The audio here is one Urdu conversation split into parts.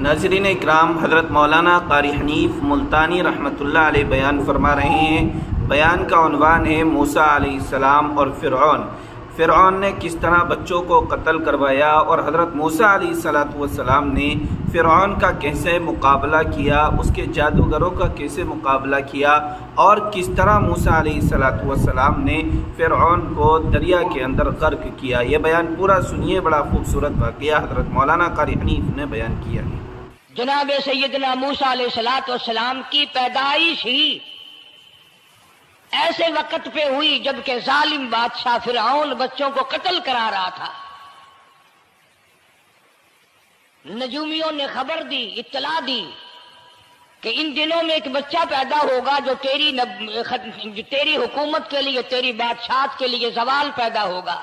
ناظرین اکرام، حضرت مولانا قاری حنیف ملتانی رحمۃ اللہ علیہ بیان فرما رہے ہیں۔ بیان کا عنوان ہے موسیٰ علیہ السلام اور فرعون نے کس طرح بچوں کو قتل کروایا اور حضرت موسیٰ علیہ السلام نے فرعون کا کیسے مقابلہ کیا، اس کے جادوگروں کا کیسے مقابلہ کیا، اور کس طرح موسیٰ علیہ السلام نے فرعون کو دریا کے اندر غرق کیا۔ یہ بیان پورا سنیے، بڑا خوبصورت واقعہ حضرت مولانا قاری حنیف نے بیان کیا ہے۔ جناب سیدنا موسیٰ علیہ السلام کی پیدائش ہی ایسے وقت پہ ہوئی جبکہ ظالم بادشاہ فرعون بچوں کو قتل کرا رہا تھا۔ نجومیوں نے خبر دی، اطلاع دی کہ ان دنوں میں ایک بچہ پیدا ہوگا جو تیری حکومت کے لیے، تیری بادشاہت کے لیے زوال پیدا ہوگا،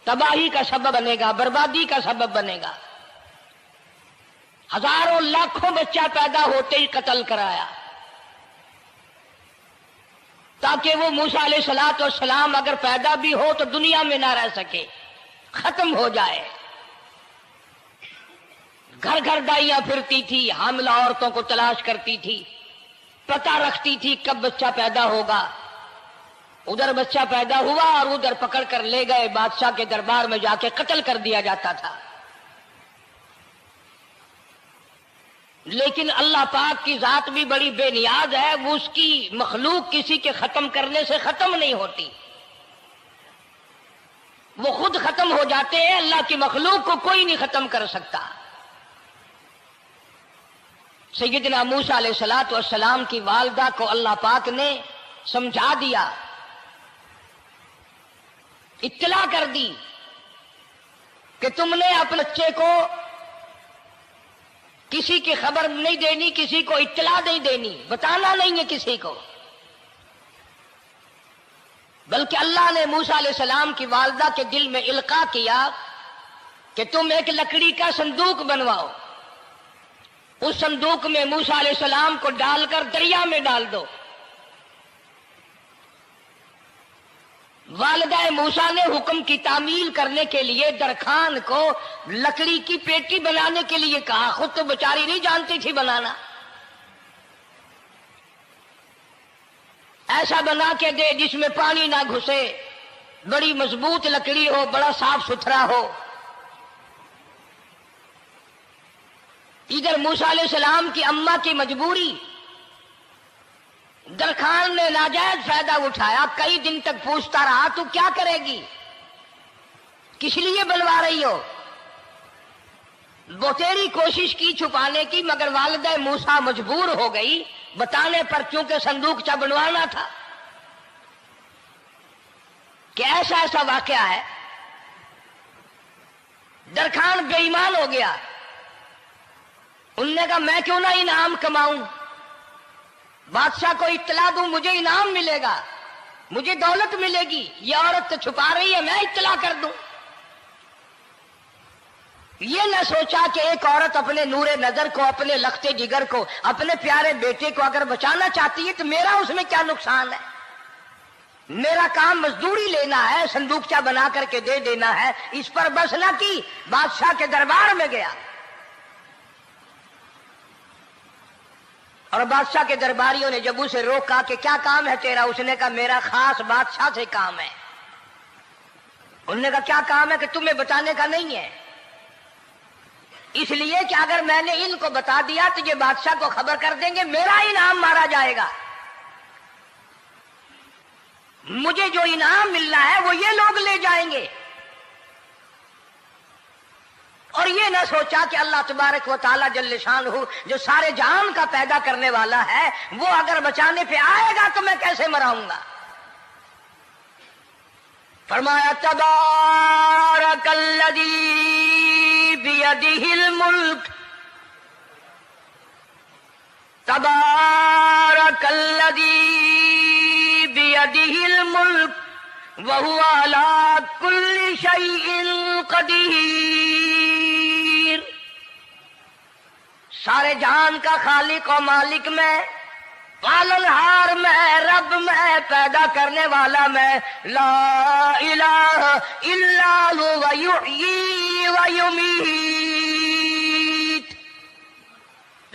تباہی کا سبب بنے گا، بربادی کا سبب بنے گا۔ ہزاروں لاکھوں بچہ پیدا ہوتے ہی قتل کرایا تاکہ وہ موسیٰ علیہ السلام اگر پیدا بھی ہو تو دنیا میں نہ رہ سکے، ختم ہو جائے۔ گھر گھر دائیاں پھرتی تھی، حاملہ عورتوں کو تلاش کرتی تھی، پتہ رکھتی تھی کب بچہ پیدا ہوگا۔ ادھر بچہ پیدا ہوا اور ادھر پکڑ کر لے گئے، بادشاہ کے دربار میں جا کے قتل کر دیا جاتا تھا۔ لیکن اللہ پاک کی ذات بھی بڑی بے نیاز ہے، وہ اس کی مخلوق کسی کے ختم کرنے سے ختم نہیں ہوتی، وہ خود ختم ہو جاتے ہیں۔ اللہ کی مخلوق کو کوئی نہیں ختم کر سکتا۔ سیدنا موسیٰ علیہ السلام کی والدہ کو اللہ پاک نے سمجھا دیا، اطلاع کر دی کہ تم نے اپنے بچے کو کسی کی خبر نہیں دینی، کسی کو اطلاع نہیں دینی، بتانا نہیں ہے کسی کو۔ بلکہ اللہ نے موسیٰ علیہ السلام کی والدہ کے دل میں القاء کیا کہ تم ایک لکڑی کا صندوق بنواؤ، اس صندوق میں موسیٰ علیہ السلام کو ڈال کر دریا میں ڈال دو۔ والدہ موسیٰ نے حکم کی تعمیل کرنے کے لیے درخان کو لکڑی کی پیٹی بنانے کے لیے کہا، خود تو بیچاری نہیں جانتی تھی بنانا۔ ایسا بنا کے دے جس میں پانی نہ گھسے، بڑی مضبوط لکڑی ہو، بڑا صاف ستھرا ہو۔ ادھر موسیٰ علیہ السلام کی اماں کی مجبوری، درخان نے ناجائز فائدہ اٹھایا، کئی دن تک پوچھتا رہا تو کیا کرے گی، کس لیے بنوا رہی ہو؟ وہ تیری کوشش کی چھپانے کی، مگر والدہ موسیٰ مجبور ہو گئی بتانے پر، چونکہ صندوقچہ بنوانا تھا۔ کہ ایسا واقعہ ہے، درخان بے ایمان ہو گیا۔ انہوں نے کہا میں کیوں نہ انعام کماؤں، بادشاہ کو اطلاع دوں، مجھے انعام ملے گا، مجھے دولت ملے گی۔ یہ عورت تو چھپا رہی ہے، میں اطلاع کر دوں۔ یہ نہ سوچا کہ ایک عورت اپنے نور نظر کو، اپنے لخت جگر کو، اپنے پیارے بیٹے کو اگر بچانا چاہتی ہے تو میرا اس میں کیا نقصان ہے؟ میرا کام مزدوری لینا ہے، صندوقچہ بنا کر کے دے دینا ہے۔ اس پر بس نہ کی، بادشاہ کے دربار میں گیا اور بادشاہ کے درباریوں نے جب اسے روکا کہ کیا کام ہے تیرا، اس نے کہا میرا خاص بادشاہ سے کام ہے۔ انہوں نے کہا کیا کام ہے؟ کہ تمہیں بتانے کا نہیں ہے، اس لیے کہ اگر میں نے ان کو بتا دیا تو یہ بادشاہ کو خبر کر دیں گے، میرا انعام مارا جائے گا، مجھے جو انعام ملنا ہے وہ یہ لوگ لے جائیں گے۔ اور یہ نہ سوچا کہ اللہ تبارک و تعالی جل شانہ جو سارے جہان کا پیدا کرنے والا ہے، وہ اگر بچانے پہ آئے گا تو میں کیسے مراؤں گا۔ فرمایا تبارک الذی بیدہ الملک، تبارک الذی بیدہ الملک وَهُوَ عَلَىٰ كُلِّ شَيْءٍ قَدِيرٌ۔ سارے جہان کا خالق و مالک میں، پالنہار میں، رب میں، پیدا کرنے والا میں، لا الہ الا هو یحیی و یمیت۔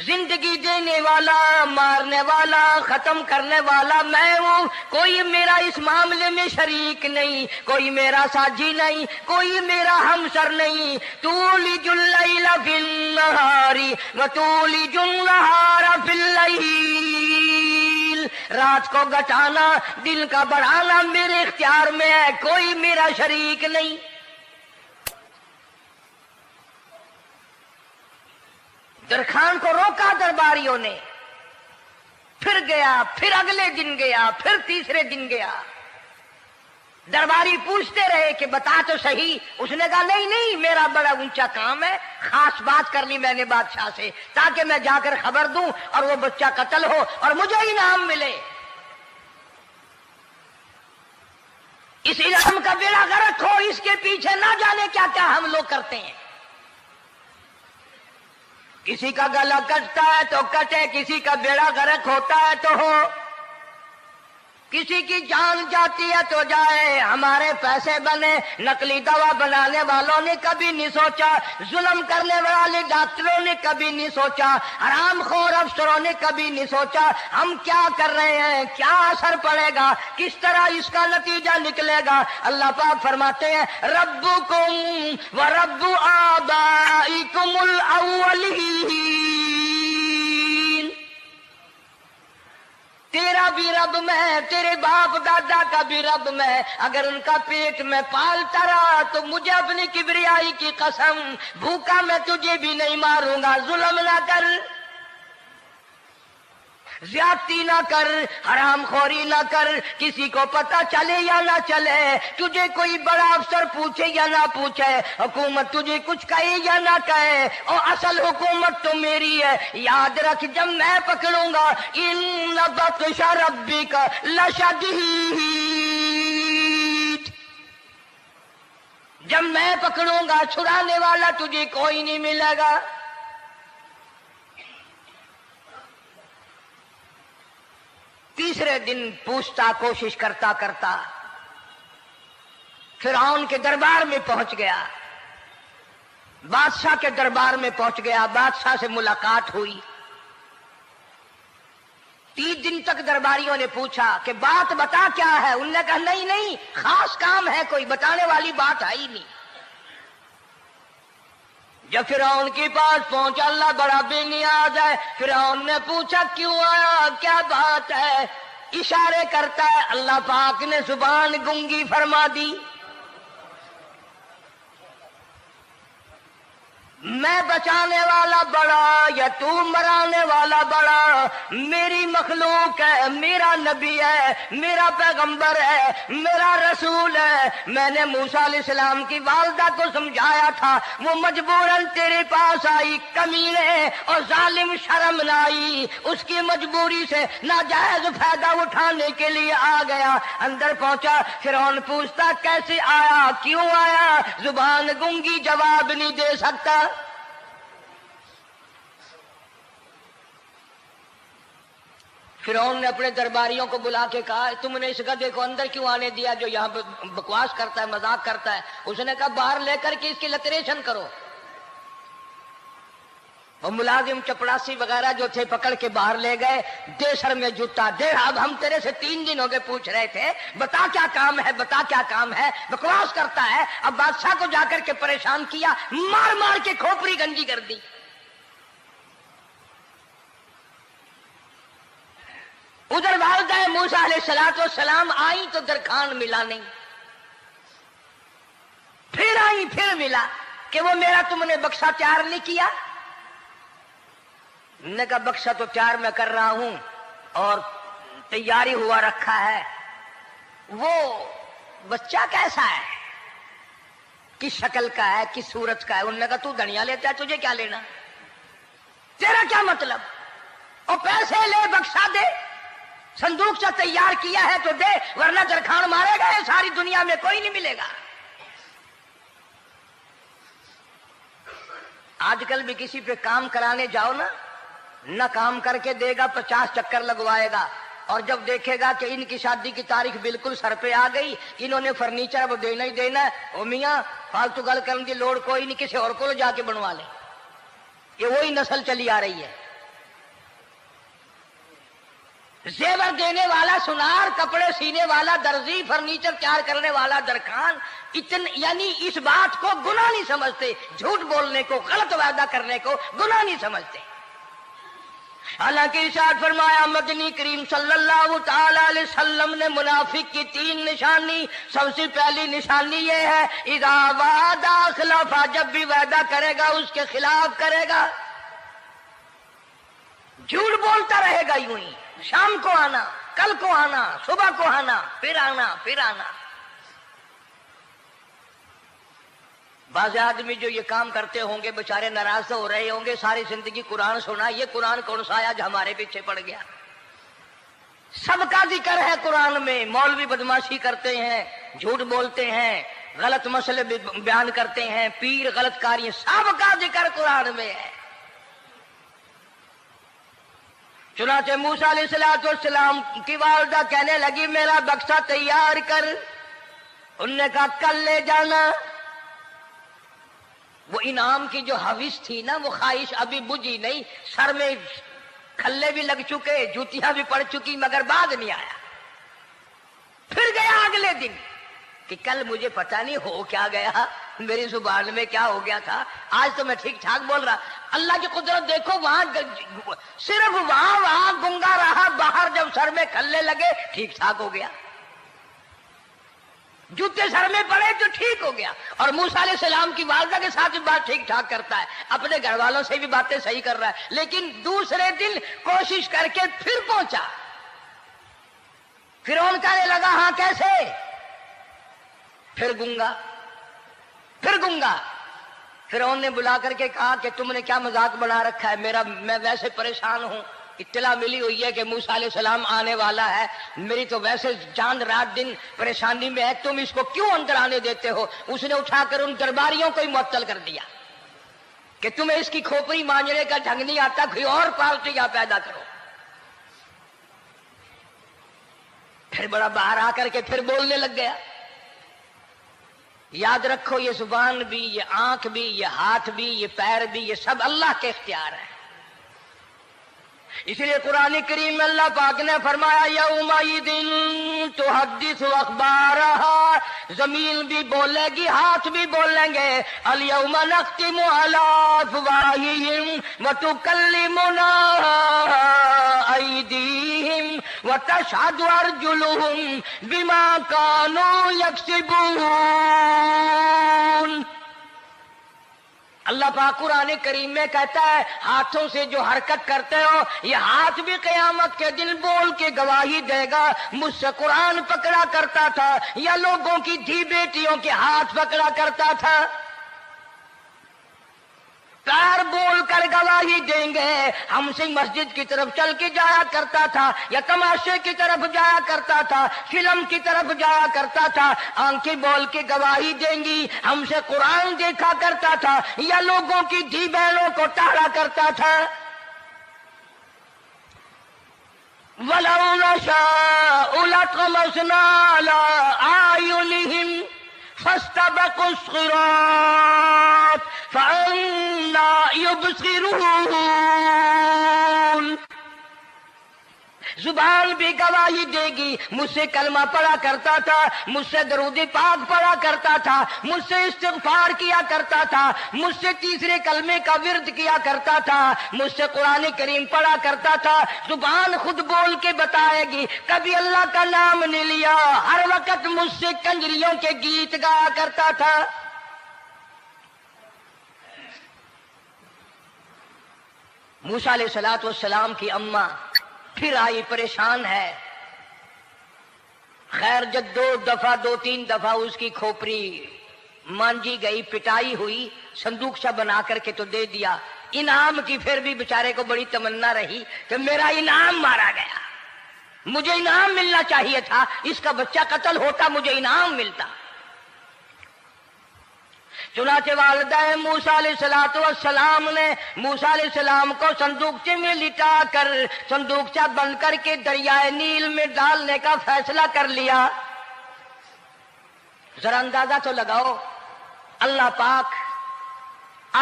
زندگی دینے والا، مارنے والا، ختم کرنے والا میں ہوں، کوئی میرا اس معاملے میں شریک نہیں، کوئی میرا ساجی نہیں، کوئی میرا ہمسر نہیں۔ تولج اللیل فی النہار وتولج النہار فی اللیل، رات کو گھٹانا دن کا بڑھانا میرے اختیار میں ہے، کوئی میرا شریک نہیں۔ درخان کو روکا درباریوں نے، پھر گیا، پھر اگلے دن گیا، پھر تیسرے دن گیا۔ درباری پوچھتے رہے کہ بتا تو صحیح۔ اس نے کہا نہیں نہیں، میرا بڑا اونچا کام ہے، خاص بات کرنی میں نے بادشاہ سے تاکہ میں جا کر خبر دوں اور وہ بچہ قتل ہو اور مجھے انعام ملے۔ اس علم کا بیڑا غرق ہو، اس کے پیچھے نہ جانے کیا کیا ہم لوگ کرتے ہیں۔ کسی کا گلا کٹتا ہے تو کٹے، کسی کا بیڑا غرق ہوتا ہے تو ہو، کسی کی جان جاتی ہے تو جائے، ہمارے پیسے بنے۔ نقلی دوا بنانے والوں نے کبھی نہیں سوچا، ظلم کرنے والے ڈاکٹروں نے کبھی نہیں سوچا، حرام خور افسروں نے کبھی نہیں سوچا ہم کیا کر رہے ہیں، کیا اثر پڑے گا، کس طرح اس کا نتیجہ نکلے گا۔ اللہ پاک فرماتے ہیں ربکم و رب آبائکم الاولین، تیرا بھی رب میں، تیرے باپ دادا کا بھی رب میں، اگر ان کا پیٹ میں پالتا رہا تو مجھے اپنی کبریائی کی قسم، بھوکا میں تجھے بھی نہیں ماروں گا۔ ظلم نہ کر، زیادتی نہ کر، حرام خوری نہ کر، کسی کو پتہ چلے یا نہ چلے، تجھے کوئی بڑا افسر پوچھے یا نہ پوچھے، حکومت تجھے کچھ کہے یا نہ کہے، اور اصل حکومت تو میری ہے۔ یاد رکھ جب میں پکڑوں گا ان بطش ربک لشدید، جب میں پکڑوں گا چھڑانے والا تجھے کوئی نہیں ملے گا۔ تیسرے دن پوچھتا، کوشش کرتا کرتا فرعون کے دربار میں پہنچ گیا، بادشاہ کے دربار میں پہنچ گیا، بادشاہ سے ملاقات ہوئی۔ 3 دن تک درباریوں نے پوچھا کہ بات بتا کیا ہے، انہوں نے کہا نہیں نہیں، خاص کام ہے، کوئی بتانے والی بات ہے ہی نہیں۔ جب فرعون کے پاس پہنچا، اللہ بڑا بے نیاز ہے، فرعون نے پوچھا کیوں آیا، کیا بات ہے، اشارے کرتا ہے، اللہ پاک نے زبان گنگی فرما دی۔ میں بچانے والا بڑا یا تو مرانے والا بڑا، میری مخلوق ہے، میرا نبی ہے، میرا پیغمبر ہے، میرا رسول ہے۔ میں نے موسیٰ علیہ السلام کی والدہ کو سمجھایا تھا، وہ مجبوراً تیرے پاس آئی، کمینے اور ظالم شرم نہ آئی، اس کی مجبوری سے ناجائز فائدہ اٹھانے کے لیے آ گیا۔ اندر پہنچا، فرعون پوچھتا کیسے آیا، کیوں آیا، زبان گنگی جواب نہیں دے سکتا۔ فرعون نے اپنے درباریوں کو بلا کے کہا تم نے اس گدھے کو اندر کیوں آنے دیا جو یہاں پہ بکواس کرتا ہے، مذاق کرتا ہے؟ اس نے کہا باہر لے کر کے اس کی لتریشن کرو۔ وہ ملازم چپڑاسی وغیرہ جو تھے پکڑ کے باہر لے گئے، دے سر میں جوتا، دے اب ہم تیرے سے 3 دن ہو گئے پوچھ رہے تھے، بتا کیا کام ہے، بتا کیا کام ہے، بکواس کرتا ہے۔ اب بادشاہ کو جا کر کے پریشان کیا، مار مار کے کھوپڑی گنجی کر دی۔ ادھر والدہ موسیٰ علیہ السلام آئی تو درخان ملا نہیں، پھر آئی پھر ملا کہ وہ میرا تم نے بکسا تیار نہیں کیا۔ نے کہا بکسا تو تیار میں کر رہا ہوں اور تیاری ہوا رکھا ہے، وہ بچہ کیسا ہے، کس شکل کا ہے، کس صورت کا ہے؟ انہوں نے کہا تو دھنیا لیتا ہے، تجھے کیا لینا، تیرا کیا مطلب، اور پیسے لے بکسا دے، صندوق سے تیار کیا ہے تو دے، ورنہ درخان مارے گا، ساری دنیا میں کوئی نہیں ملے گا۔ آج کل بھی کسی پہ کام کرانے جاؤ نا، نہ کام کر کے دے گا، 50 چکر لگوائے گا، اور جب دیکھے گا کہ ان کی شادی کی تاریخ بالکل سر پہ آ گئی، انہوں نے فرنیچر وہ دینا ہی دینا ہے، او میاں فالتو گل کرنے کی لوڑ کوئی نہیں، کسی اور کو جا کے بنوا لے۔ یہ وہی نسل چلی آ رہی ہے، زیور دینے والا سنار، کپڑے سینے والا درزی، فرنیچر تیار کرنے والا درخان، یعنی اس بات کو گناہ نہیں سمجھتے، جھوٹ بولنے کو، غلط وعدہ کرنے کو گناہ نہیں سمجھتے۔ حالانکہ ارشاد فرمایا مدنی کریم صلی اللہ تعالی علیہ وسلم نے منافق کی 3 نشانی، سب سے پہلی نشانی یہ ہے اذا وعد اخلف، جب بھی وعدہ کرے گا اس کے خلاف کرے گا، جھوٹ بولتا رہے گا یوں ہی، شام کو آنا، کل کو آنا، صبح کو آنا، پھر آنا، پھر آنا۔ بعض آدمی جو یہ کام کرتے ہوں گے بےچارے ناراض ہو رہے ہوں گے، ساری زندگی قرآن سنا، یہ قرآن کون سا آیا جو ہمارے پیچھے پڑ گیا؟ سب کا ذکر ہے قرآن میں، مولوی بدماشی کرتے ہیں، جھوٹ بولتے ہیں، غلط مسئلے بیان کرتے ہیں، پیر غلط کاری، سب کا ذکر قرآن میں ہے۔ چنانچہ موسیٰ علیہ السلام کی والدہ کہنے لگی میرا بکسا تیار کر، انہوں نے کہا کل لے جانا۔ وہ انعام کی جو حوث تھی نا، وہ خواہش ابھی بجھی نہیں، سر میں کھلے بھی لگ چکے، جوتیاں بھی پڑ چکی، مگر بعد نہیں آیا۔ پھر گیا اگلے دن کہ کل مجھے پتہ نہیں ہو کیا گیا، میری زبان میں کیا ہو گیا تھا، آج تو میں ٹھیک ٹھاک بول رہا۔ اللہ کی قدرت دیکھو، وہاں صرف وہاں گنگا رہا، باہر جب سر میں کھلے لگے ٹھیک ٹھاک ہو گیا، جوتے سر میں پڑے تو ٹھیک ہو گیا۔ اور موسیٰ علیہ السلام کی والدہ کے ساتھ بھی بات ٹھیک ٹھاک کرتا ہے، اپنے گھر والوں سے بھی باتیں صحیح کر رہا ہے، لیکن دوسرے دن کوشش کر کے پھر پہنچا۔ فرعون کہنے لگا ہاں کیسے؟ پھر گنگا، پھر گنگا۔ فرعون نے بلا کر کے کہا کہ تم نے کیا مذاق بنا رکھا ہے، میں ویسے پریشان ہوں، اطلاع ملی ہوئی ہے کہ موسیٰ علیہ السلام آنے والا ہے، میری تو ویسے جان رات دن پریشانی میں ہے، تم اس کو کیوں اندر آنے دیتے ہو؟ اس نے اٹھا کر ان درباریوں کو ہی معطل کر دیا کہ تمہیں اس کی کھوپڑی مانجنے کا ڈھنگ نہیں آتا، کوئی اور پارٹی یہاں پیدا کرو۔ پھر بڑا باہر آ کر کے پھر بولنے لگ گیا۔ یاد رکھو یہ زبان بھی، یہ آنکھ بھی، یہ ہاتھ بھی، یہ پیر بھی، یہ سب اللہ کے اختیار ہے۔ اس لیے قرآن کریم میں اللہ پاک نے فرمایا یومئذ تحدث اخبارہا، زمین بھی بولے گی، ہاتھ بھی بولیں گے، الیوم نختم علی افواہہم وتکلمنا ایدیہم وتشہد ارجلہم بما کانوا یکسبون۔ اللہ پاک قرآن کریم میں کہتا ہے ہاتھوں سے جو حرکت کرتے ہو، یہ ہاتھ بھی قیامت کے دن بول کے گواہی دے گا، مجھ سے قرآن پکڑا کرتا تھا یا لوگوں کی دھی بیٹیوں کے ہاتھ پکڑا کرتا تھا۔ پیر بول کر گواہی دیں گے، ہم سے مسجد کی طرف چل کے جایا کرتا تھا یا تماشے کی طرف جایا کرتا تھا، فلم کی طرف جایا کرتا تھا، آنکھیں بول کے گواہی دیں گی، ہم سے قرآن دیکھا کرتا تھا یا لوگوں کی دھی بہنوں کو ٹاڑا کرتا تھا۔ وَلَوْ نَشَاءُ لَطَمَسْنَا عَلَىٰ أَعْيُنِهِمْ فَاسْتَبَقُوا الصِّرَاطَ فَأَنَّىٰ يُبْصِرُونَ۔ زبان بھی گواہی دے گی، مجھ سے کلمہ پڑھا کرتا تھا، مجھ سے درود پاک پڑھا کرتا تھا، مجھ سے استغفار کیا کرتا تھا، مجھ سے تیسرے کلمے کا ورد کیا کرتا تھا، مجھ سے قرآن کریم پڑھا کرتا تھا۔ زبان خود بول کے بتائے گی، کبھی اللہ کا نام نہیں لیا، ہر وقت مجھ سے کنجریوں کے گیت گایا کرتا تھا۔ موسیٰ علیہ السلام کی اماں پھر آئی، پریشان ہے، خیر جب دو تین دفعہ اس کی کھوپڑی مانجی گئی، پٹائی ہوئی، صندوقچہ بنا کر کے تو دے دیا۔ انعام کی پھر بھی بیچارے کو بڑی تمنا رہی کہ میرا انعام مارا گیا، مجھے انعام ملنا چاہیے تھا، اس کا بچہ قتل ہوتا مجھے انعام ملتا۔ چنانچہ والدہ موسیٰ علیہ السلام نے موسیٰ علیہ السلام کو صندوقچے میں لٹا کر صندوقچہ بند کر کے دریائے نیل میں ڈالنے کا فیصلہ کر لیا۔ ذرا اندازہ تو لگاؤ، اللہ پاک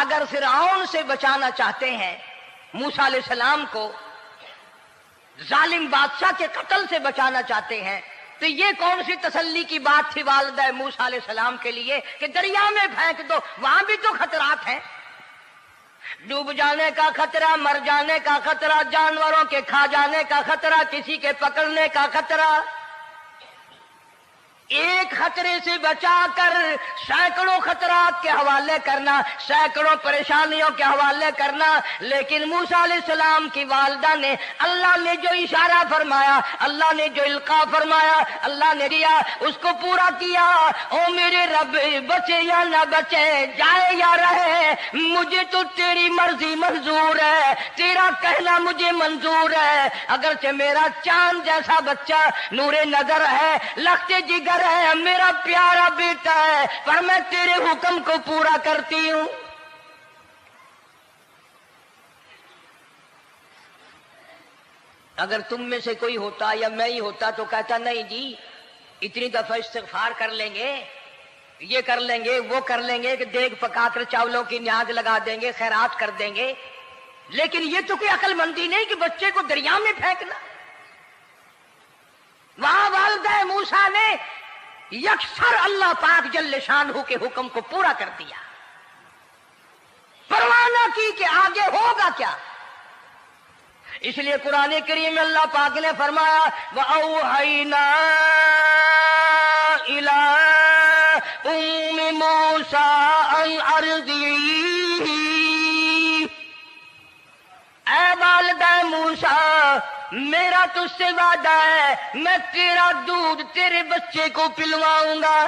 اگر فرعون سے بچانا چاہتے ہیں موسیٰ علیہ السلام کو، ظالم بادشاہ کے قتل سے بچانا چاہتے ہیں، تو یہ کون سی تسلی کی بات تھی والدہ موسیٰ علیہ السلام کے لیے کہ دریا میں پھینک دو، وہاں بھی تو خطرات ہیں، ڈوب جانے کا خطرہ، مر جانے کا خطرہ، جانوروں کے کھا جانے کا خطرہ، کسی کے پکڑنے کا خطرہ۔ ایک خطرے سے بچا کر سینکڑوں خطرات کے حوالے کرنا، سینکڑوں پریشانیوں کے حوالے کرنا، لیکن موسیٰ علیہ السلام کی والدہ نے اللہ نے جو اشارہ فرمایا، اللہ نے جو القاء فرمایا، اللہ نے دیا، اس کو پورا کیا۔ او میرے رب، بچے یا نہ بچے، جائے یا رہے، مجھے تو تیری مرضی منظور ہے، تیرا کہنا مجھے منظور ہے۔ اگرچہ میرا چاند جیسا بچہ نور نظر ہے، لخت جگر ہے، میرا پیارا بیٹا ہے، پر میں تیرے حکم کو پورا کرتی ہوں۔ اگر تم میں سے کوئی ہوتا یا میں ہی ہوتا تو کہتا نہیں جی اتنی دفعہ استغفار کر لیں گے، یہ کر لیں گے، وہ کر لیں گے، کہ دیگ پکا کر چاولوں کی نیاز لگا دیں گے، خیرات کر دیں گے، لیکن یہ تو کوئی عقل مندی نہیں کہ بچے کو دریا میں پھینکنا۔ وہاں والدہ موسیٰ نے یکسر اللہ پاک جل شانہ کے حکم کو پورا کر دیا، پرواہ نہ کی کہ آگے ہوگا کیا۔ اس لیے قرآن کریم میں اللہ پاک نے فرمایا وَأَوْحَيْنَا إِلَىٰ أُمِّ مُوسَىٰ أَنْ أَرْضِعِيهِ، اے والدہ موسیٰ، میرا تجھ سے وعدہ ہے، میں تیرا دودھ تیرے بچے کو پلواؤں گا۔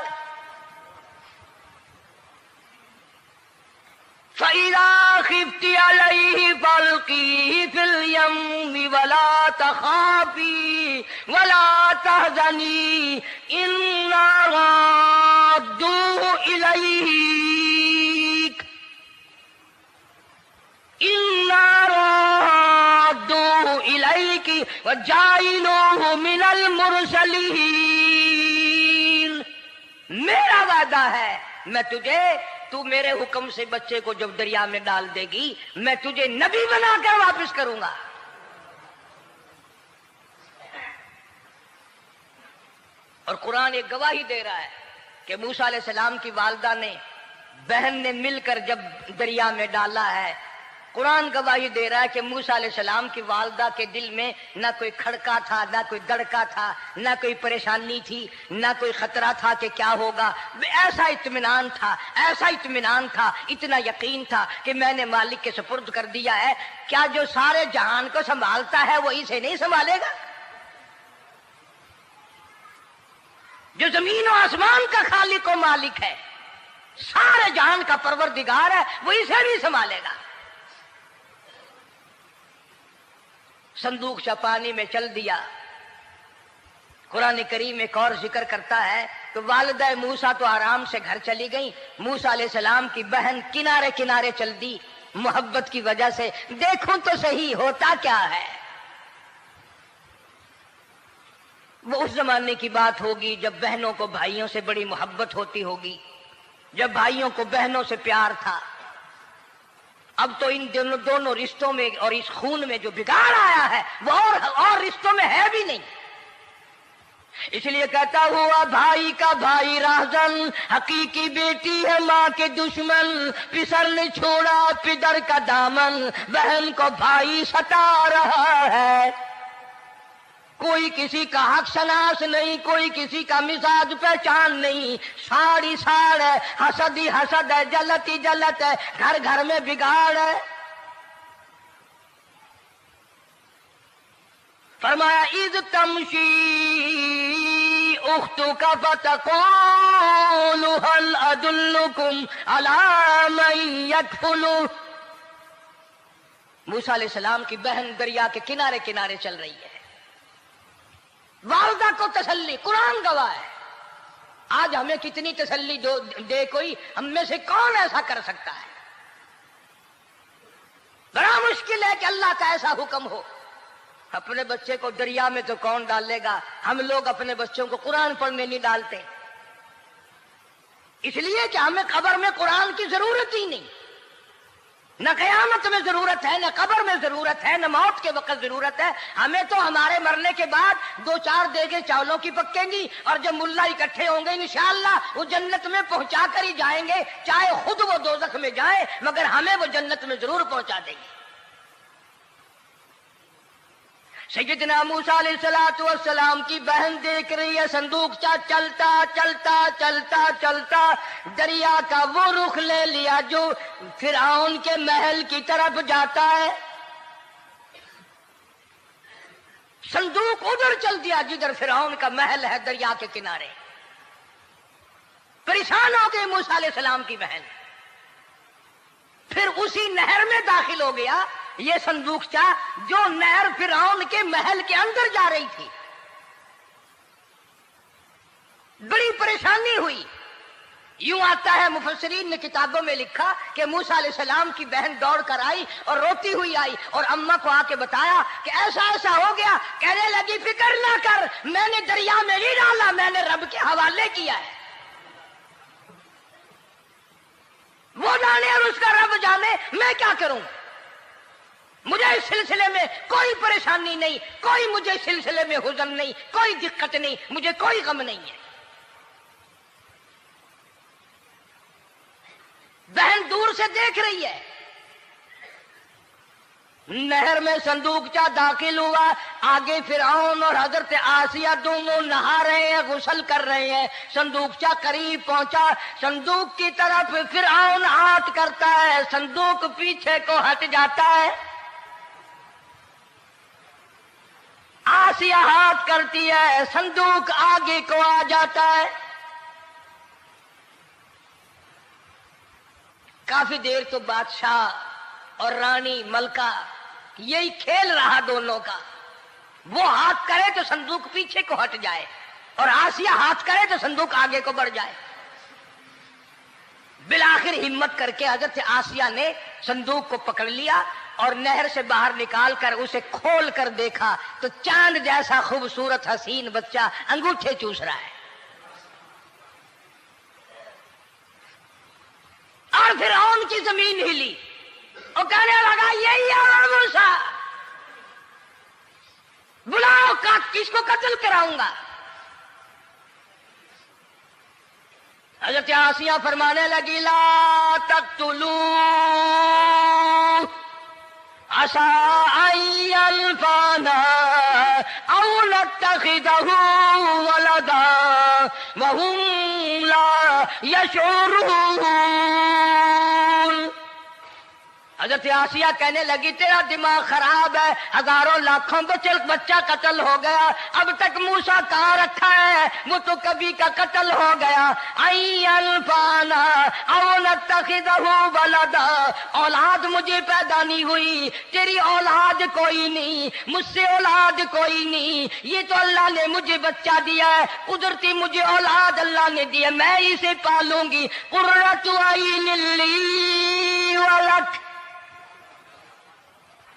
فَإِذَا خِفْتِ عَلَيْهِ فَأَلْقِيهِ فِي الْيَمِّ وَلَا تَخَافِي وَلَا تَحْزَنِي إِنَّا رَادُّوهُ إِلَيْكَ وَجَاعِلُوهُ مِنَ الْمُرْسَلِينَ۔ میرا وعدہ ہے، میں تجھے، تو میرے حکم سے بچے کو جب دریا میں ڈال دے گی، میں تجھے نبی بنا کر واپس کروں گا۔ اور قرآن ایک گواہی دے رہا ہے کہ موسیٰ علیہ السلام کی والدہ نے، بہن نے مل کر جب دریا میں ڈالا ہے، قرآن گواہی دے رہا ہے کہ موسیٰ علیہ السلام کی والدہ کے دل میں نہ کوئی کھڑکا تھا، نہ کوئی دڑکا تھا، نہ کوئی پریشانی تھی، نہ کوئی خطرہ تھا کہ کیا ہوگا۔ ایسا اطمینان تھا، ایسا اطمینان تھا، اتنا یقین تھا کہ میں نے مالک کے سپرد کر دیا ہے، کیا جو سارے جہان کو سنبھالتا ہے وہ اسے نہیں سنبھالے گا؟ جو زمین و آسمان کا خالق و مالک ہے، سارے جہان کا پروردگار ہے، وہ اسے بھی سنبھالے گا۔ صندوق پانی میں چل دیا۔ قرآن کریم ایک اور ذکر کرتا ہے کہ والدہ موسیٰ تو آرام سے گھر چلی گئی، موسیٰ علیہ السلام کی بہن کنارے کنارے چل دی محبت کی وجہ سے، دیکھوں تو صحیح ہوتا کیا ہے۔ وہ اس زمانے کی بات ہوگی جب بہنوں کو بھائیوں سے بڑی محبت ہوتی ہوگی، جب بھائیوں کو بہنوں سے پیار تھا۔ اب تو ان دونوں رشتوں میں اور اس خون میں جو بگاڑ آیا ہے وہ اور رشتوں میں ہے بھی نہیں۔ اس لیے کہتا ہوا بھائی کا بھائی راہزن، حقیقی بیٹی ہے ماں کے دشمن، پسر نے چھوڑا پدر کا دامن، بہن کو بھائی ستا رہا ہے۔ کوئی کسی کا حق شناس نہیں، کوئی کسی کا مزاج پہچان نہیں، ساڑی ساڑ ہے، حسد ہی حسد ہے، جلت ہی جلت ہے، گھر گھر میں بگاڑ ہے۔ فرمایا اذ تمشی اختک فتقول هل ادلکم علی من یکفل۔ موسیٰ علیہ السلام کی بہن دریا کے کنارے کنارے چل رہی ہے، والدہ کو تسلی، قرآن گواہ ہے۔ آج ہمیں کتنی تسلی دے کوئی، ہم میں سے کون ایسا کر سکتا ہے؟ بڑا مشکل ہے کہ اللہ کا ایسا حکم ہو۔ اپنے بچے کو دریا میں تو کون ڈالے گا؟ ہم لوگ اپنے بچوں کو قرآن پڑھنے نہیں ڈالتے، اس لیے کہ ہمیں قبر میں قرآن کی ضرورت ہی نہیں۔ نہ قیامت میں ضرورت ہے، نہ قبر میں ضرورت ہے، نہ موت کے وقت ضرورت ہے. ہمیں تو ہمارے مرنے کے بعد 2-4 دیگیں چاولوں کی پکیں گی اور جب ملا اکٹھے ہوں گے انشاءاللہ وہ جنت میں پہنچا کر ہی جائیں گے، چاہے خود وہ دوزخ میں جائیں مگر ہمیں وہ جنت میں ضرور پہنچا دیں گے. سیدنا موسیٰ علیہ السلام کی بہن دیکھ رہی ہے صندوق چلتا چلتا چلتا چلتا دریا کا وہ رخ لے لیا جو فرعون کے محل کی طرف جاتا ہے. صندوق ادھر چل دیا جدھر فرعون کا محل ہے دریا کے کنارے. پریشان ہو گئی موسیٰ علیہ السلام کی بہن. پھر اسی نہر میں داخل ہو گیا یہ صندوق جو نہر فرعون کے محل کے اندر جا رہی تھی. بڑی پریشانی ہوئی. یوں آتا ہے مفسرین نے کتابوں میں لکھا کہ موسیٰ علیہ السلام کی بہن دوڑ کر آئی اور روتی ہوئی آئی اور اماں کو آ کے بتایا کہ ایسا ایسا ہو گیا. کہنے لگی فکر نہ کر، میں نے دریا میں نہیں ڈالا، میں نے رب کے حوالے کیا ہے. وہ جانے اور اس کا رب جانے، میں کیا کروں. مجھے اس سلسلے میں کوئی پریشانی نہیں، کوئی مجھے اس سلسلے میں حزن نہیں، کوئی دقت نہیں، مجھے کوئی غم نہیں ہے. بہن دور سے دیکھ رہی ہے. نہر میں صندوق داخل ہوا. آگے فرعون اور حضرت آسیہ دونوں نہا رہے ہیں، غسل کر رہے ہیں. صندوق قریب پہنچا. صندوق کی طرف فرعون ہاتھ کرتا ہے، صندوق پیچھے کو ہٹ جاتا ہے. آسیہ ہاتھ کرتی ہے، صندوق آگے کو آ جاتا ہے. کافی دیر تو بادشاہ اور رانی ملکہ یہی کھیل رہا دونوں کا. وہ ہاتھ کرے تو صندوق پیچھے کو ہٹ جائے اور آسیہ ہاتھ کرے تو صندوق آگے کو بڑھ جائے. بالآخر ہمت کر کے حضرت آسیہ نے صندوق کو پکڑ لیا اور نہر سے باہر نکال کر اسے کھول کر دیکھا تو چاند جیسا خوبصورت حسین بچہ انگوٹھے چوس رہا ہے. اور فرعون کی زمین ہلی اور کہنے لگا یہی ہے موسیٰ، بلاؤ کس کو قتل کراؤں گا. حضرت آسیہ فرمانے لگی لا تقتلوا عسى أن ينفعنا أو نتخذه ولدا وهم لا يشعرون. حضرت آسیہ کہنے لگی تیرا دماغ خراب ہے، ہزاروں لاکھوں بچہ قتل ہو گیا، اب تک موسیٰ کہاں رکھا ہے، وہ تو کبھی کا قتل ہو گیا. انفانا او نتخذہ ولدا، اولاد مجھے پیدا نہیں ہوئی، تیری اولاد کوئی نہیں، مجھ سے اولاد کوئی نہیں، یہ تو اللہ نے مجھے بچہ دیا ہے، قدرتی مجھے اولاد اللہ نے دیا، میں اسے پالوں گی. قرۃ عین لی ولک.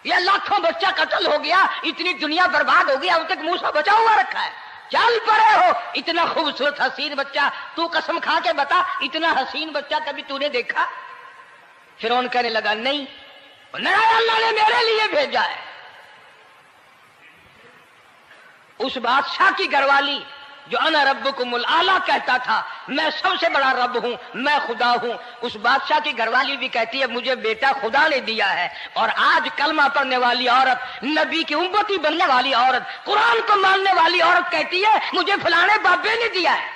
یہ لاکھوں بچہ قتل ہو گیا، اتنی دنیا برباد ہو گیا، اب تک موسیٰ بچا ہوا رکھا ہے. چل پڑے ہو، اتنا خوبصورت حسین بچہ، تو قسم کھا کے بتا اتنا حسین بچہ کبھی تو نے دیکھا؟ فرعون کہنے لگا نہیں، اللہ نے میرے لیے بھیجا ہے. اس بادشاہ کی گھر والی جو انا ربکم الاعلی کہتا تھا، میں سب سے بڑا رب ہوں، میں خدا ہوں، اس بادشاہ کی گھر والی بھی کہتی ہے مجھے بیٹا خدا نے دیا ہے. اور آج کلمہ پڑھنے والی عورت، نبی کی امتی بننے والی عورت، قرآن کو ماننے والی عورت کہتی ہے مجھے فلانے بابے نے دیا ہے.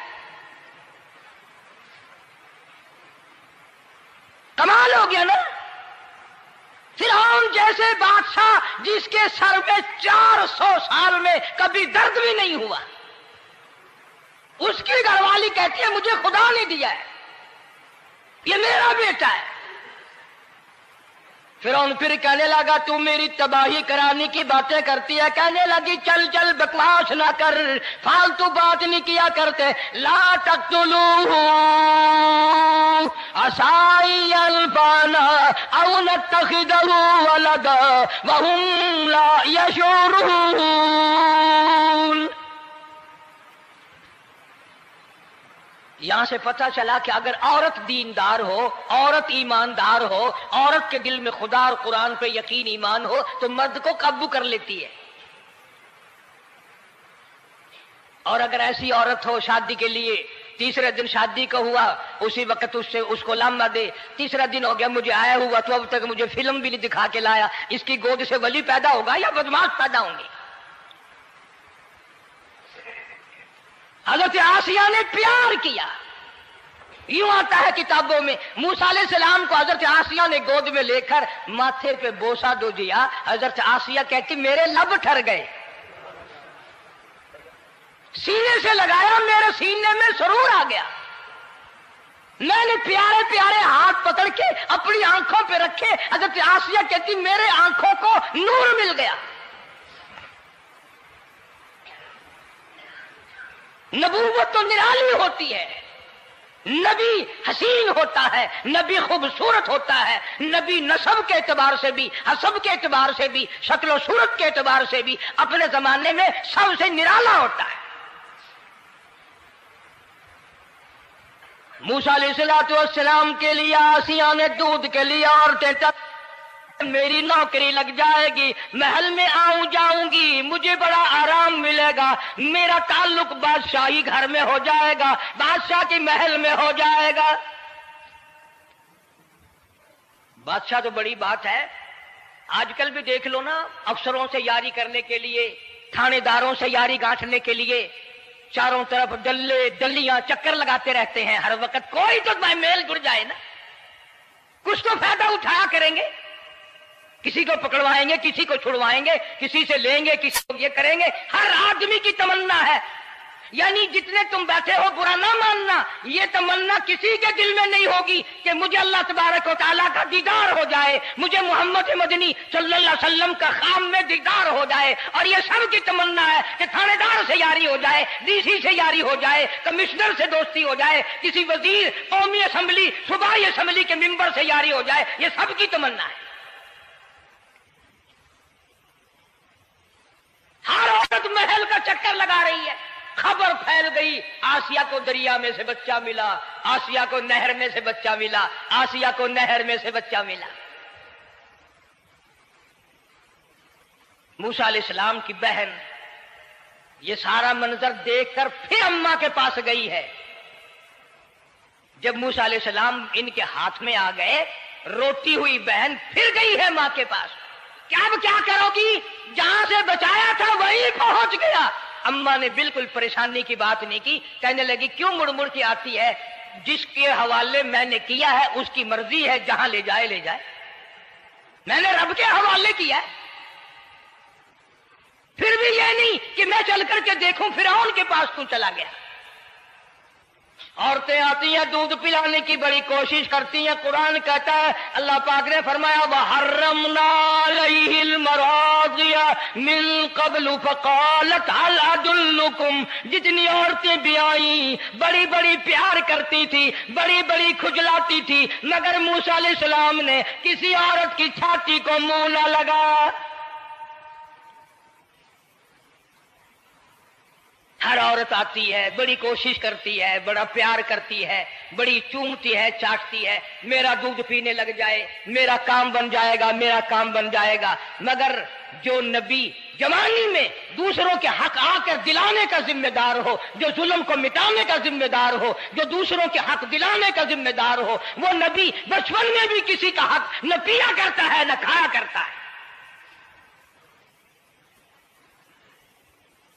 کمال ہو گیا نا. فرعون جیسے بادشاہ جس کے سر میں 400 سال میں کبھی درد بھی نہیں ہوا، اس کی گھر والی کہتی ہے مجھے خدا نے دیا ہے، یہ میرا بیٹا ہے. فرعون پھر کہنے لگا تو میری تباہی کرانے کی باتیں کرتی ہے. کہنے لگی چل چل بکواس نہ کر، فالتو بات نہیں کیا کرتے. لا تقتلوه عسى ينفعنا او نتخذه ولدا وهم لا يشعرون. یہاں سے پتہ چلا کہ اگر عورت دیندار ہو، عورت ایماندار ہو، عورت کے دل میں خدا اور قرآن پہ یقین ایمان ہو تو مرد کو قابو کر لیتی ہے. اور اگر ایسی عورت ہو شادی کے لیے، تیسرے دن شادی کا ہوا، اسی وقت اس کو لامہ دے، تیسرا دن ہو گیا مجھے آیا ہوا تو اب تک مجھے فلم بھی نہیں دکھا کے لایا، اس کی گود سے ولی پیدا ہوگا یا بدماش پیدا ہوں گے؟ حضرت آسیہ نے پیار کیا. یوں آتا ہے کتابوں میں موسیٰ علیہ السلام کو حضرت آسیہ نے گود میں لے کر ماتھے پہ بوسہ دو دیا. حضرت آسیہ کہتی میرے لب ٹھر گئے، سینے سے لگایا میرے سینے میں سرور آ گیا. میں نے پیارے پیارے ہاتھ پکڑ کے اپنی آنکھوں پہ رکھے. حضرت آسیہ کہتی میرے آنکھوں کو نور مل گیا. نبوت تو نرالی ہوتی ہے، نبی حسین ہوتا ہے، نبی خوبصورت ہوتا ہے، نبی نسب کے اعتبار سے بھی، حسب کے اعتبار سے بھی، شکل و صورت کے اعتبار سے بھی اپنے زمانے میں سب سے نرالا ہوتا ہے. موسیٰ علیہ السلام کے لیے آسیہ نے دودھ کے لیے عورتیں میری نوکری لگ جائے گی، محل میں آؤں جاؤں گی، مجھے بڑا آرام ملے گا، میرا تعلق بادشاہی گھر میں ہو جائے گا، بادشاہ کے محل میں ہو جائے گا. بادشاہ تو بڑی بات ہے. آج کل بھی دیکھ لو نا، افسروں سے یاری کرنے کے لیے، تھانے داروں سے یاری گانٹھنے کے لیے چاروں طرف ڈلے ڈلیاں چکر لگاتے رہتے ہیں ہر وقت. کوئی تو میل جڑ جائے نا، کچھ تو فائدہ اٹھایا کریں گے. کسی کو پکڑوائیں گے، کسی کو چھڑوائیں گے، کسی سے لیں گے، کسی کو یہ کریں گے. ہر آدمی کی تمنا ہے، یعنی جتنے تم بیٹھے ہو برا نہ ماننا، یہ تمنا کسی کے دل میں نہیں ہوگی کہ مجھے اللہ تبارک و تعالیٰ کا دیدار ہو جائے، مجھے محمد مدنی صلی اللہ علیہ وسلم کا خام میں دیدار ہو جائے. اور یہ سب کی تمنا ہے کہ تھانے دار سے یاری ہو جائے، ڈی سی سے یاری ہو جائے، کمشنر سے دوستی ہو جائے، کسی وزیر، قومی اسمبلی، صوبائی اسمبلی کے ممبر سے یاری ہو جائے. یہ سب کی تمنا ہے. ہر عورت محل کا چکر لگا رہی ہے. خبر پھیل گئی آسیہ کو دریا میں سے بچہ ملا، آسیہ کو نہر میں سے بچہ ملا، آسیہ کو نہر میں سے بچہ ملا. موسیٰ علیہ السلام کی بہن یہ سارا منظر دیکھ کر پھر اماں کے پاس گئی ہے. جب موسیٰ علیہ السلام ان کے ہاتھ میں آ گئے، روتی ہوئی بہن پھر گئی ہے ماں کے پاس. کیا کرو گی؟ جہاں سے بچایا تھا وہیں پہنچ گیا. اماں نے بالکل پریشانی کی بات نہیں کی، کہنے لگی کیوں مڑ مڑ کے آتی ہے؟ جس کے حوالے میں نے کیا ہے اس کی مرضی ہے، جہاں لے جائے لے جائے. میں نے رب کے حوالے کیا ہے. پھر بھی یہ نہیں کہ میں چل کر کے دیکھوں فرعون کے پاس کیوں چلا گیا. عورتیں آتی ہیں دودھ پلانے کی بڑی کوشش کرتی ہیں. قرآن کہتا ہے، اللہ پاک نے فرمایا وَحَرَّمْنَا عَلَيْهِ الْمَرَاضِعَ مِن قَبْلُ فَقَالَتْ هَلْ أَدُلُّكُمْ. جتنی عورتیں بھی آئیں بڑی بڑی پیار کرتی تھی، بڑی بڑی کھجلاتی تھی، مگر موسیٰ علیہ السلام نے کسی عورت کی چھاتی کو منہ نہ لگایا. ہر عورت آتی ہے، بڑی کوشش کرتی ہے، بڑا پیار کرتی ہے، بڑی چومتی ہے، چاٹتی ہے، میرا دودھ پینے لگ جائے، میرا کام بن جائے گا، میرا کام بن جائے گا. مگر جو نبی جوانی میں دوسروں کے حق آ کر دلانے کا ذمہ دار ہو، جو ظلم کو مٹانے کا ذمہ دار ہو، جو دوسروں کے حق دلانے کا ذمہ دار ہو، وہ نبی بچپن میں بھی کسی کا حق نہ پیا کرتا ہے نہ کھایا کرتا ہے.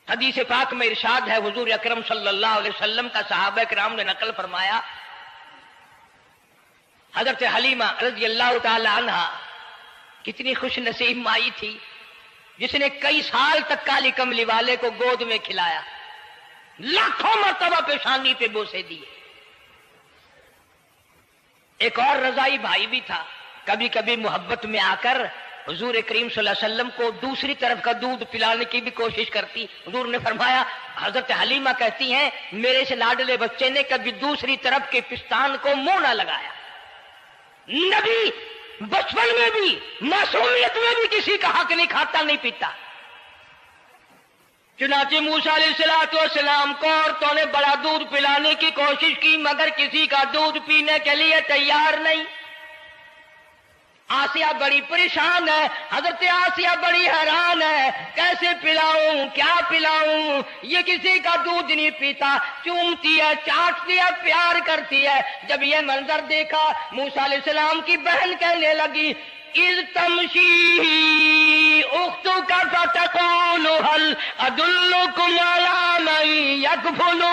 حدیث پاک میں ارشاد ہے، حضور اکرم صلی اللہ علیہ وسلم کا صحابہ کرام نے نقل فرمایا، حضرت حلیمہ رضی اللہ تعالی عنہ کتنی خوش نصیب مائی تھی جس نے کئی سال تک کالی کملی والے کو گود میں کھلایا، لاکھوں مرتبہ پیشانی پہ بوسے دیے. ایک اور رضائی بھائی بھی تھا، کبھی کبھی محبت میں آ کر حضور کریم صلی اللہ علیہ وسلم کو دوسری طرف کا دودھ پلانے کی بھی کوشش کرتی. حضور نے فرمایا، حضرت حلیمہ کہتی ہیں میرے سے لاڈلے بچے نے کبھی دوسری طرف کے پستان کو منہ نہ لگایا. نبی بچپن میں بھی معصومیت میں بھی کسی کا حق نہیں کھاتا نہیں پیتا. چنانچہ موسیٰ علیہ السلام کو عورتوں نے بڑا دودھ پلانے کی کوشش کی مگر کسی کا دودھ پینے کے لیے تیار نہیں۔ آسیہ بڑی پریشان ہے، حضرت آسیہ بڑی حیران ہے، کیسے پلاؤں، کیا پلاؤں، یہ کسی کا دودھ نہیں پیتا، چومتی ہے، چاٹتی ہے، پیار کرتی ہے۔ جب یہ منظر دیکھا موسیٰ علیہ السلام کی بہن کہنے لگی اِذْ تَمْشِي أُخْتُكَ فَتَقُولُ هَلْ أَدُلُّكُمْ عَلَىٰ مَن يَكْفُلُ۔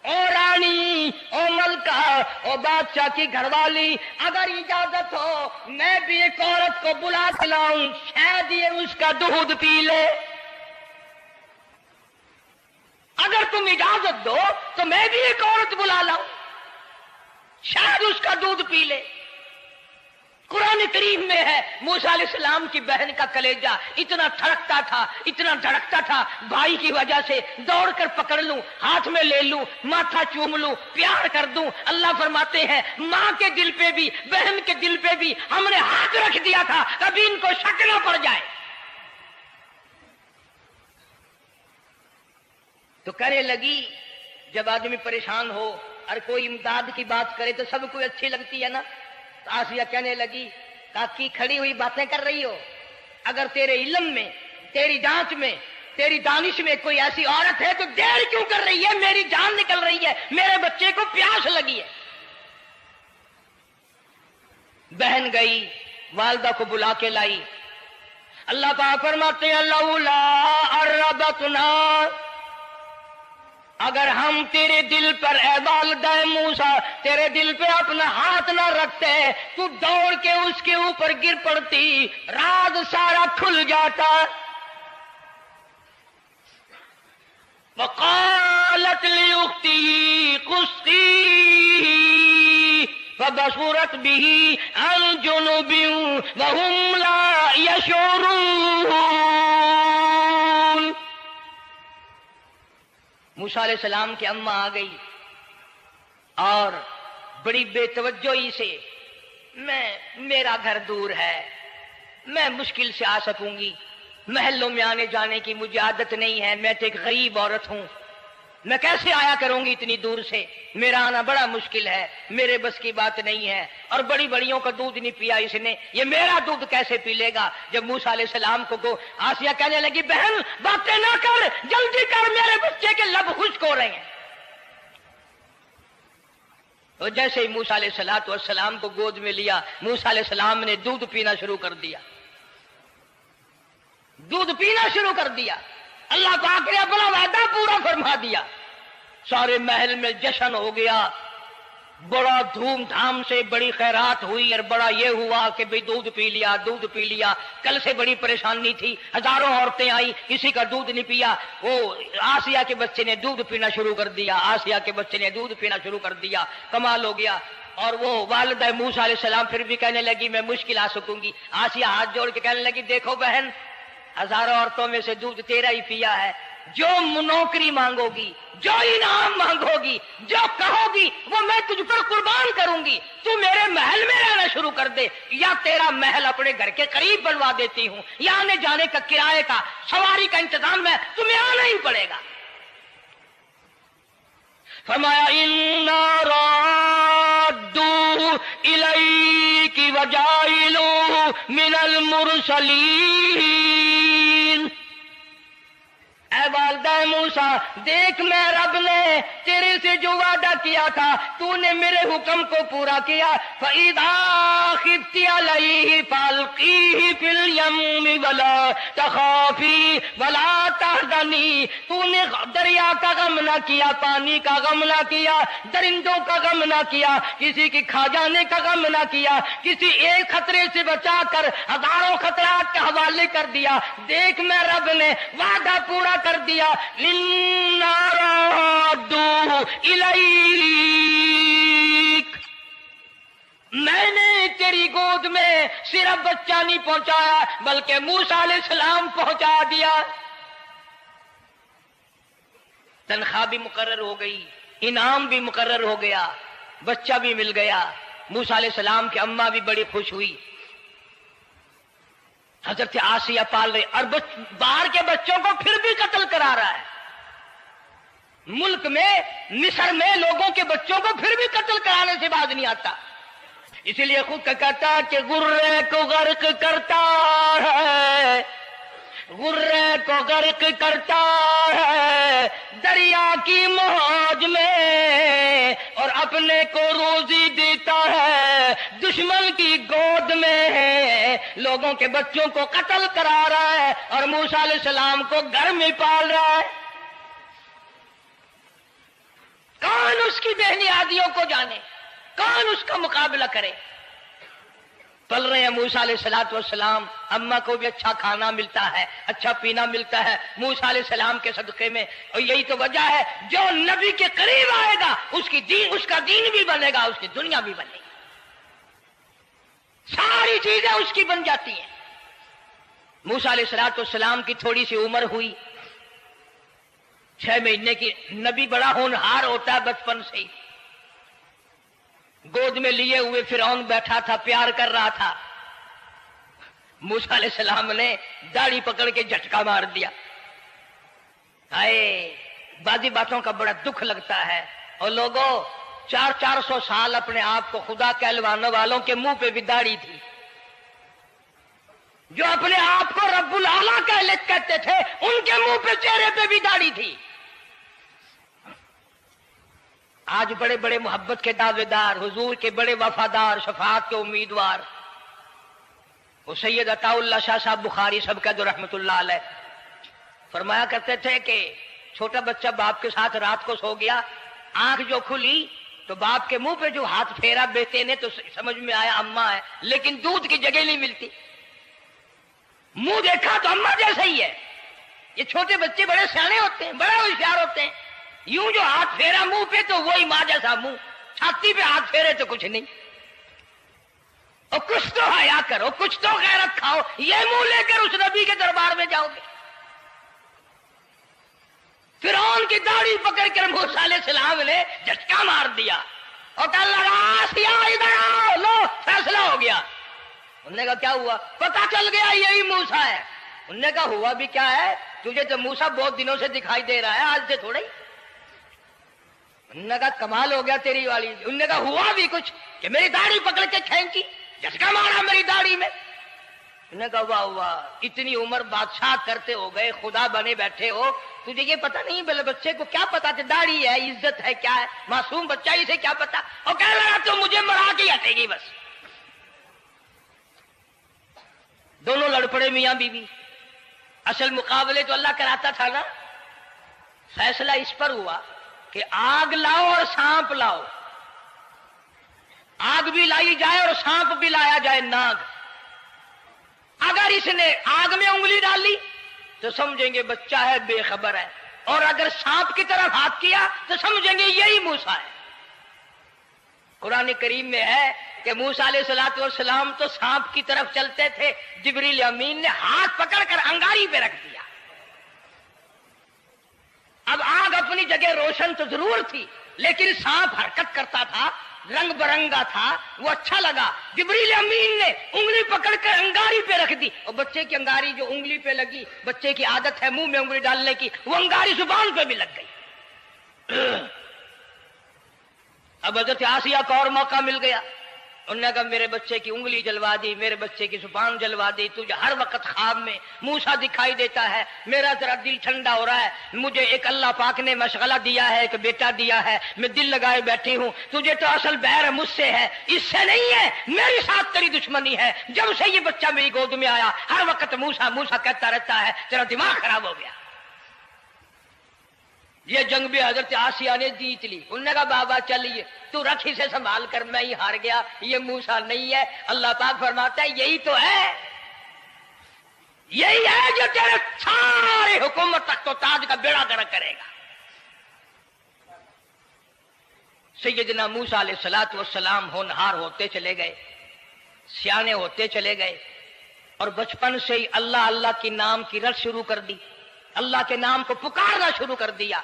او رانی، او ملکہ، او بادشاہ کی گھر والی، اگر اجازت ہو میں بھی ایک عورت کو بلا کے لاؤں، شاید یہ اس کا دودھ پی لے۔ اگر تم اجازت دو تو میں بھی ایک عورت بلا لاؤں، شاید اس کا دودھ پی لے۔ قرآن کریم میں ہے موسیٰ علیہ السلام کی بہن کا کلیجہ اتنا تھڑکتا تھا، اتنا دھڑکتا تھا، بھائی کی وجہ سے دوڑ کر پکڑ لوں، ہاتھ میں لے لوں، ماتھا چوم لوں، پیار کر دوں۔ اللہ فرماتے ہیں ماں کے دل پہ بھی، بہن کے دل پہ بھی ہم نے ہاتھ رکھ دیا تھا کبھی ان کو شک نہ پڑ جائے۔ تو کہنے لگی جب آدمی پریشان ہو اور کوئی امداد کی بات کرے تو سب کو اچھی لگتی ہے نا۔ آسیہ کہنے لگی کاکی کھڑی ہوئی باتیں کر رہی ہو، اگر تیرے علم میں، تیری جانچ میں، تیری دانش میں کوئی ایسی عورت ہے تو دیر کیوں کر رہی ہے؟ میری جان نکل رہی ہے، میرے بچے کو پیاس لگی ہے۔ بہن گئی والدہ کو بلا کے لائی۔ اللہ پاک فرماتے ہیں لولا اربتنا، اگر ہم تیرے دل پر اے والدہ موسیٰ تیرے دل پہ اپنا ہاتھ نہ رکھتے تو دوڑ کے اس کے اوپر گر پڑتی، راز سارا کھل جاتا۔ وقالت لأخته قصيه فبصرت به عن جنب وهم لا يشعرون۔ موسیٰ علیہ السلام کی اماں آ گئی اور بڑی بے توجہی سے میرا گھر دور ہے، میں مشکل سے آ سکوں گی، محلوں میں آنے جانے کی مجھے عادت نہیں ہے، میں تو ایک غریب عورت ہوں، میں کیسے آیا کروں گی اتنی دور سے، میرا آنا بڑا مشکل ہے، میرے بس کی بات نہیں ہے، اور بڑی بڑیوں کا دودھ نہیں پیا اس نے، یہ میرا دودھ کیسے پی لے گا۔ جب موسیٰ علیہ السلام کو آسیہ کہنے لگی بہن باتیں نہ کر، جلدی کر، میرے بچے کے لب خشک ہو رہے ہیں۔ اور جیسے ہی موسیٰ علیہ السلام کو گود میں لیا، موسیٰ علیہ السلام نے دودھ پینا شروع کر دیا، دودھ پینا شروع کر دیا۔ اللہ پاک نے اپنا وعدہ پورا فرما دیا، سارے محل میں جشن ہو گیا، بڑا دھوم دھام سے بڑی خیرات ہوئی، اور بڑا یہ ہوا کہ بھئی دودھ پی لیا، دودھ پی لیا۔ کل سے بڑی پریشانی تھی، ہزاروں عورتیں آئی، کسی کا دودھ نہیں پیا۔ وہ آسیہ کے بچے نے دودھ پینا شروع کر دیا، آسیہ کے بچے نے دودھ پینا شروع کر دیا، کمال ہو گیا۔ اور وہ والدہ موسیٰ علیہ السلام پھر بھی کہنے لگی میں مشکل آ سکوں گی۔ آسیہ ہاتھ جوڑ کے کہنے لگی دیکھو بہن، ہزاروں عورتوں میں سے دودھ تیرا ہی پیا ہے، جو نوکری مانگو گی، جو انعام مانگو گی، جو کہو گی وہ میں تجھ پر قربان کروں گی، تو میرے محل میں رہنا شروع کر دے، یا تیرا محل اپنے گھر کے قریب بنوا دیتی ہوں، یا آنے جانے کا کرائے کا سواری کا انتظام ہے، تمہیں آنا ہی پڑے گا۔ فرمایا اِنَّا رَادُّوهُ إِلَيْكِ وَجَاعِلُوهُ مِنَ الْمُرْسَلِينَ۔ اے والدہ موسیٰ دیکھ میں رب نے تیرے سے جو وعدہ کیا تھا تو نے میرے حکم کو پورا کیا۔ فَإِذَا خِفْتِ عَلَيْهِ فَأَلْقِيهِ فِي الْيَمِّ وَلَا تَخَافِي وَلَا تَحْزَنِي۔ تو نے دریا کا غم نہ کیا، پانی کا غم نہ کیا، درندوں کا غم نہ کیا، کسی کی کھا جانے کا غم نہ کیا، کسی ایک خطرے سے بچا کر ہزاروں خطرات کے حوالے کر دیا۔ دیکھ میں رب نے وعدہ پورا کر دیا۔ اِنَّا رَادُّوهُ إِلَيْكَ، میں نے تیری گود میں صرف بچہ نہیں پہنچایا بلکہ موسیٰ علیہ السلام پہنچا دیا۔ تنخواہ بھی مقرر ہو گئی، انعام بھی مقرر ہو گیا، بچہ بھی مل گیا۔ موسیٰ علیہ السلام کی اماں بھی بڑی خوش ہوئی۔ حضرت آسیہ پال رہے اور باہر کے بچوں کو پھر بھی قتل کرا رہا ہے. ملک میں مصر میں لوگوں کے بچوں کو پھر بھی قتل کرانے سے باز نہیں آتا. اسی لیے خود کا کہتا کہ غرے کو غرق کرتا ہے، غرے کو غرق کرتا ہے دریا کی موج میں، اور اپنے کو روزی دیتا ہے دشمن کی گود میں. لوگوں کے بچوں کو قتل کرا رہا ہے اور موسیٰ علیہ السلام کو گھر میں پال رہا ہے. کون اس کی بہنیادیوں کو جانے، کون اس کا مقابلہ کرے. پل رہے ہیں موسیٰ علیہ السلام، اماں کو بھی اچھا کھانا ملتا ہے، اچھا پینا ملتا ہے موسیٰ علیہ السلام کے صدقے میں. اور یہی تو وجہ ہے جو نبی کے قریب آئے گا اس کا دین بھی بنے گا، اس کی دنیا بھی بنے گی، ساری چیزیں اس کی بن جاتی ہیں. موسیٰ علیہ السلام کی تھوڑی سی عمر ہوئی، 6 مہینے کی. نبی بڑا ہونہار ہوتا ہے بچپن سے ہی. گود میں لیے ہوئے فرعون بیٹھا تھا، پیار کر رہا تھا. موسیٰ علیہ السلام نے داڑھی پکڑ کے جھٹکا مار دیا. ہائے، بعضی باتوں کا بڑا دکھ لگتا ہے. اور لوگوں 400 سال اپنے آپ کو خدا کہلوانے والوں کے منہ پہ بھی داڑھی تھی، جو اپنے آپ کو رب العالی کہتے تھے ان کے منہ پہ چہرے پہ بھی داڑھی تھی. آج بڑے بڑے محبت کے دعوے دار، حضور کے بڑے وفادار، شفاعت کے امیدوار، وہ سید عطا اللہ شاہ صاحب بخاری سب کا جو رحمت اللہ علیہ فرمایا کرتے تھے کہ چھوٹا بچہ باپ کے ساتھ رات کو سو گیا، آنکھ جو کھلی تو باپ کے منہ پہ جو ہاتھ پھیرا بیٹے نے تو سمجھ میں آیا اماں ہے، لیکن دودھ کی جگہ نہیں ملتی. منہ دیکھا تو اماں جیسا ہی ہے. یہ چھوٹے بچے بڑے سیانے ہوتے ہیں، بڑے ہوشیار ہوتے ہیں. یوں جو ہاتھ پھیرا منہ پہ تو وہی ماں جیسا منہ، چھاتی پہ ہاتھ پھیرے تو کچھ نہیں. اور کچھ تو حیا کرو، کچھ تو غیرت کھاؤ. یہ منہ لے کر اس نبی کے دربار میں جاؤ گے؟ فرعون کی داڑھی پکڑ کر موسیٰ علیہ السلام نے جھٹکا مار دیا اور کہا لگا آسیہ ادھر آؤ، لو فیصلہ ہو گیا. انہوں نے کہا کیا ہوا؟ پتہ چل گیا یہی موسیٰ ہے. انہوں نے کہا ہوا بھی کیا ہے؟ تجھے تو موسیٰ بہت دنوں سے دکھائی دے رہا ہے، آج سے تھوڑا ہی. انہوں نے کہا کمال ہو گیا تیری والی. انہوں نے کہا ہوا بھی کچھ کہ میری داڑھی پکڑ کے کھینچی، جھٹکا مارا میری داڑھی میں. انہوں نے کہا واہ واہ، اتنی عمر بادشاہ کرتے ہو گئے، خدا بنے بیٹھے ہو، تجھے یہ پتا نہیں؟ بلے بچے کو کیا پتا کہ داڑھی ہے، عزت ہے، کیا ہے؟ معصوم بچہ اسے کیا پتا؟ اور کہہ رہا تو مجھے مرا کے ہٹے گی بس. دونوں لڑ پڑے میاں بیوی. اصل مقابلے تو اللہ کراتا تھا نا. فیصلہ اس پر ہوا کہ آگ لاؤ اور سانپ لاؤ. آگ بھی لائی جائے اور سانپ بھی لایا جائے، ناگ. اگر اس نے آگ میں انگلی ڈالی تو سمجھیں گے بچہ ہے، بے خبر ہے، اور اگر سانپ کی طرف ہاتھ کیا تو سمجھیں گے یہی موسیٰ ہے. قرآن کریم میں ہے کہ موسیٰ علیہ السلام تو سانپ کی طرف چلتے تھے، جبریل امین نے ہاتھ پکڑ کر انگاری پہ رکھ دیا. اب آگ اپنی جگہ روشن تو ضرور تھی، لیکن سانپ حرکت کرتا تھا، رنگ برنگا تھا، وہ اچھا لگا. جبریل امین نے انگلی پکڑ کر انگاری پہ رکھ دی، اور بچے کی انگاری جو انگلی پہ لگی، بچے کی عادت ہے منہ میں انگلی ڈالنے کی، وہ انگاری زبان پہ بھی لگ گئی. اب حضرت آسیہ کو اور موقع مل گیا. انہوں نے کہا میرے بچے کی انگلی جلوا دی، میرے بچے کی زبان جلوا دی، تجھے ہر وقت خواب میں موسیٰ دکھائی دیتا ہے، میرا ذرا دل ٹھنڈا ہو رہا ہے. مجھے ایک اللہ پاک نے مشغلہ دیا ہے، ایک بیٹا دیا ہے، میں دل لگائے بیٹھی ہوں. تجھے تو اصل بیر مجھ سے ہے، اس سے نہیں ہے، میرے ساتھ تیری دشمنی ہے. جب سے یہ بچہ میری گود میں آیا ہر وقت موسیٰ موسیٰ کہتا رہتا ہے، تیرا دماغ خراب ہو گیا. یہ جنگ بھی حضرت آسیہ نے جیت لی. انہوں نے کہا بابا چلیے تو رکھ اسے سنبھال کر، میں ہی ہار گیا، یہ موسیٰ نہیں ہے. اللہ پاک فرماتا ہے یہی تو ہے، یہی ہے جو تیرے سارے حکومت تک تو تاج کا بیڑا گرک کرے گا. سیدنا موسیٰ علیہ السلام ہونہار ہوتے چلے گئے، سیانے ہوتے چلے گئے، اور بچپن سے ہی اللہ اللہ کی نام کی رٹ شروع کر دی، اللہ کے نام کو پکارنا شروع کر دیا.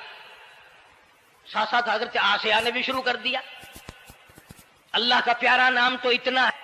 ساتھ ساتھ حضرت آسیہ نے بھی شروع کر دیا. اللہ کا پیارا نام تو اتنا ہے